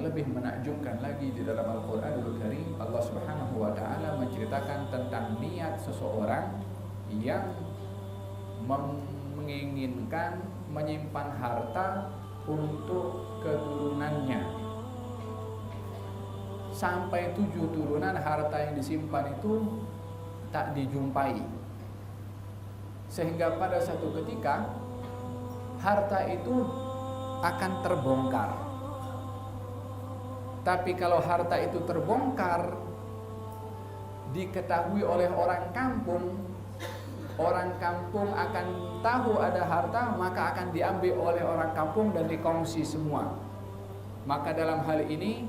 lebih menakjubkan lagi di dalam Al-Qur'anul Karim, Allah Subhanahu wa taala menceritakan tentang niat seseorang yang menginginkan menyimpan harta untuk keturunannya. Sampai 7 turunan harta yang disimpan itu tak dijumpai. Sehingga pada satu ketika harta itu akan terbongkar. Tapi kalau harta itu terbongkar, diketahui oleh orang kampung akan tahu ada harta, maka akan diambil oleh orang kampung dan dikongsi semua. Maka dalam hal ini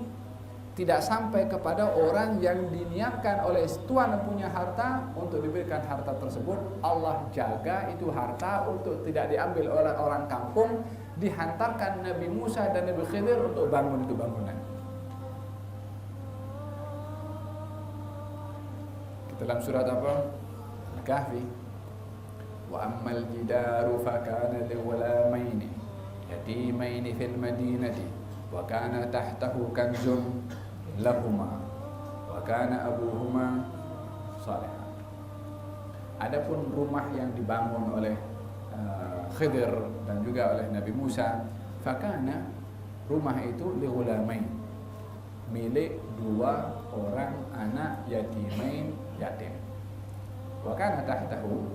tidak sampai kepada orang yang diniatkan oleh tuan punya harta untuk diberikan harta tersebut. Allah jaga itu harta untuk tidak diambil oleh orang kampung, dihantarkan Nabi Musa dan Nabi Khidir untuk bangun itu bangunan. Dalam surat apa? Al-Kahfi. Wa ammal jidaru fakana lighulamaini yatimaini fil madinati wa kana tahtahu kanzun lahuma wa kana abuhuma salihah. Adapun rumah yang dibangun oleh Khidir dan juga oleh Nabi Musa, fakana, rumah itu lighulamain, milik 2 orang anak yatimain, yatim. Wa kana tahtahu,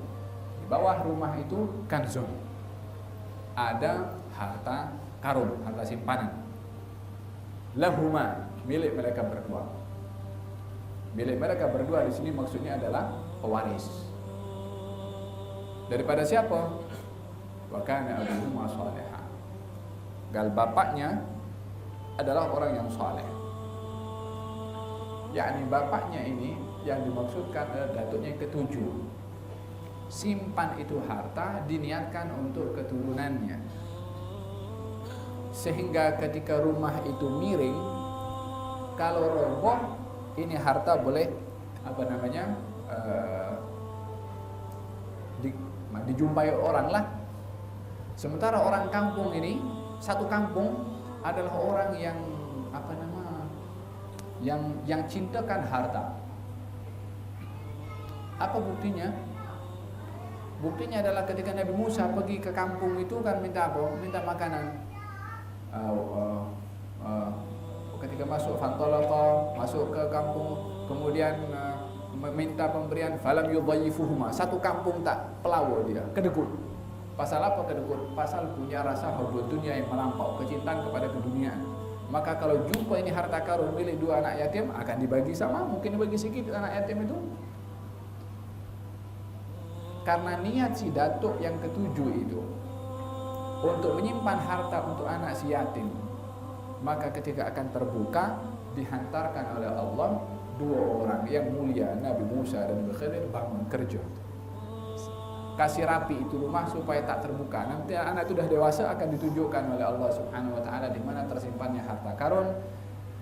di bawah rumah itu kanzun, ada harta karun, harta simpanan. Lahuma, milik mereka berdua. Milik mereka berdua di sini maksudnya adalah pewaris. Daripada siapa? Wa kana abuhuma salihah. Gal bapaknya adalah orang yang saleh. Yakni bapaknya ini yang dimaksudkan adalah datuknya yang ke-7. Simpan itu harta diniatkan untuk keturunannya. Sehingga ketika rumah itu miring, kalau roboh, ini harta boleh dijumpai orang lah. Sementara orang kampung ini, satu kampung adalah orang yang yang cintakan harta. Apa buktinya? Buktinya adalah ketika Nabi Musa pergi ke kampung itu kan minta apa? Minta makanan. Ketika masuk fantolata, masuk ke kampung, kemudian meminta pemberian, falam yudhayifuhuma. Satu kampung tak pelawa dia, kedekut. Pasal apa kedekut? Pasal punya rasa hubud dunia yang melampau, kecintaan kepada keduniaan. Maka kalau jumpa ini harta karun milik 2 anak yatim, akan dibagi sama, mungkin dibagi sedikit anak yatim itu. Karena niat si datuk yang ke-7 itu untuk menyimpan harta untuk anak si yatim, maka ketika akan terbuka, dihantarkan oleh Allah 2 orang yang mulia, Nabi Musa dan Nabi Khidir, bangun kerja. Kasih rapi itu rumah supaya tak terbuka. Nanti anak itu sudah dewasa akan ditunjukkan oleh Allah Subhanahu wa taala di mana tersimpannya harta karun.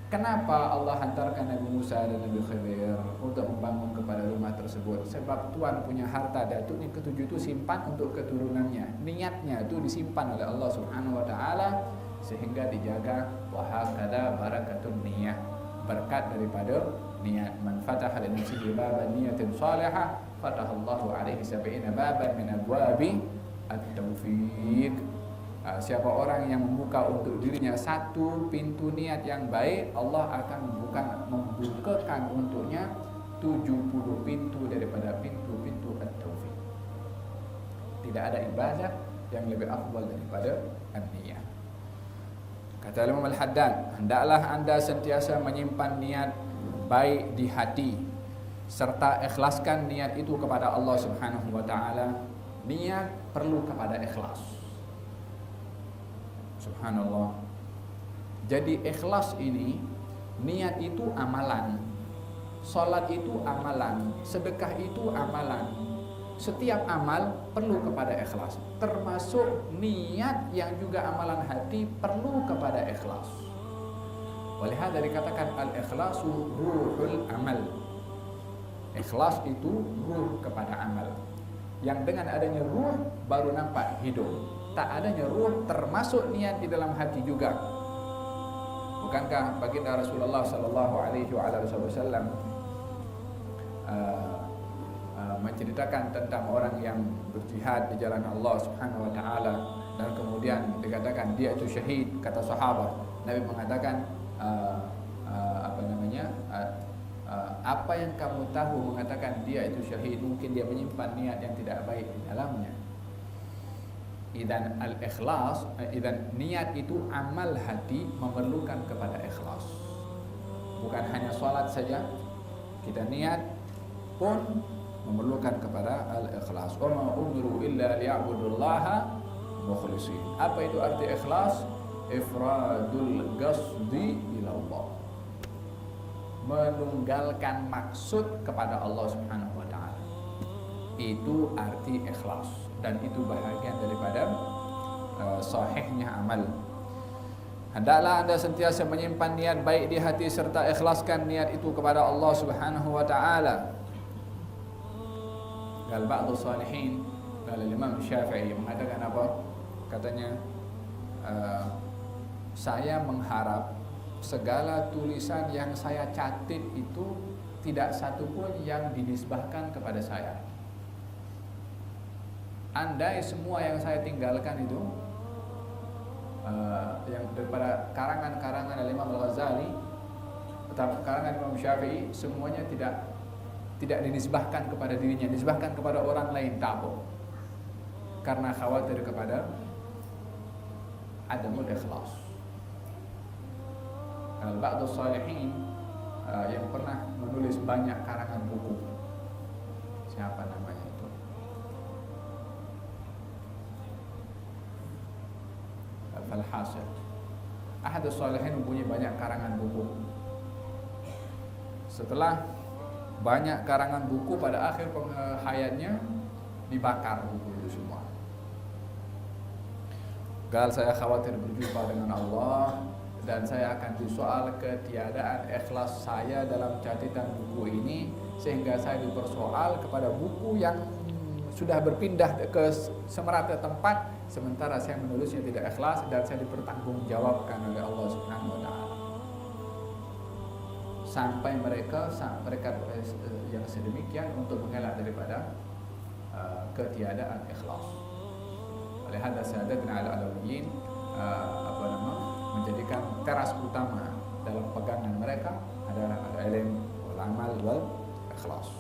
Kenapa Allah hantarkan Nabi Musa dan Nabi Khidir untuk membangun kepada rumah tersebut? Sebab Tuhan punya harta, datuknya ke-7 itu simpan untuk keturunannya. Niatnya itu disimpan oleh Allah Subhanahu wa taala sehingga dijaga. Wa hakada barakatun niyah, berkat daripada niat. Man fataha li nafsihi baban niyatin salihah fatahallahu alaihi 70 baban min abwabi at-taufiq. Siapa orang yang membuka untuk dirinya satu pintu niat yang baik, Allah akan membukakan untuknya 70 pintu daripada pintu-pintu at-taufiq. Tidak ada ibadah yang lebih afdal daripada an-niyah. Kata Imam Al-Haddad, hendaklah anda sentiasa menyimpan niat baik di hati serta ikhlaskan niat itu kepada Allah Subhanahu wa taala. Niat perlu kepada ikhlas. Subhanallah. Jadi ikhlas ini, niat itu amalan, salat itu amalan, sedekah itu amalan. Setiap amal perlu kepada ikhlas, termasuk niat yang juga amalan hati perlu kepada ikhlas. Walihada dikatakan al-ikhlasu ruhul amal. Ikhlas itu ruh kepada amal. Yang dengan adanya ruh baru nampak hidup. Tak adanya ruh termasuk niat di dalam hati juga. Bukankah baginda Rasulullah sallallahu alaihi wasallam menceritakan tentang orang yang berjihad di jalan Allah Subhanahu wa taala dan kemudian dikatakan dia itu syahid, kata sahabat. Nabi mengatakan apa yang kamu tahu mengatakan dia itu syahid? Mungkin dia menyimpan niat yang tidak baik di dalamnya. Idan al-ikhlas, idan niat itu amal hati memerlukan kepada ikhlas. Bukan hanya salat saja, kita niat pun memerlukan kepada al-ikhlas. Wa ma umiru illa liya'budullaha mukhlishin. Apa itu arti ikhlas? Ifradul qasdi ila Allah. Menunggalkan maksud kepada Allah Subhanahu wa taala. Itu arti ikhlas dan itu bahagian daripada sahihnya amal. Hendaklah Anda sentiasa menyimpan niat baik di hati serta ikhlaskan niat itu kepada Allah Subhanahu wa taala. Qal ba'du salihin, qala Imam Syafi'i mengatakan apa? Katanya saya mengharap segala tulisan yang saya catat itu tidak satu pun yang dinisbahkan kepada saya. Andai semua yang saya tinggalkan itu yang daripada karangan-karangan Imam Al-Ghazali atau karangan Imam Syafi'i semuanya tidak dinisbahkan kepada dirinya, dinisbahkan kepada orang lain, tak apa. Karena khawatir kepada adamul ikhlas. Ba'du salihin yang pernah menulis banyak karangan buku. Siapa namanya itu? Al-Hasil. Ahad salihin mempunyai banyak karangan buku. Setelah banyak karangan buku, pada akhir hayatnya dibakar buku itu semua. Gal saya khawatir berjumpa dengan Allah dan saya akan disoal ketiadaan ikhlas saya dalam catatan buku ini, sehingga saya dipersoal kepada buku yang sudah berpindah ke semerata tempat, sementara saya menulisnya tidak ikhlas dan saya dipertanggungjawabkan oleh Allah Subhanahu wa taala. Sampai mereka yang sedemikian untuk mengelak daripada ketiadaan ikhlas. Oleh hadza sadatna al-alawiyyin menjadikan teras utama dalam pegangan mereka adalah al-ilm wal amal wal ikhlas.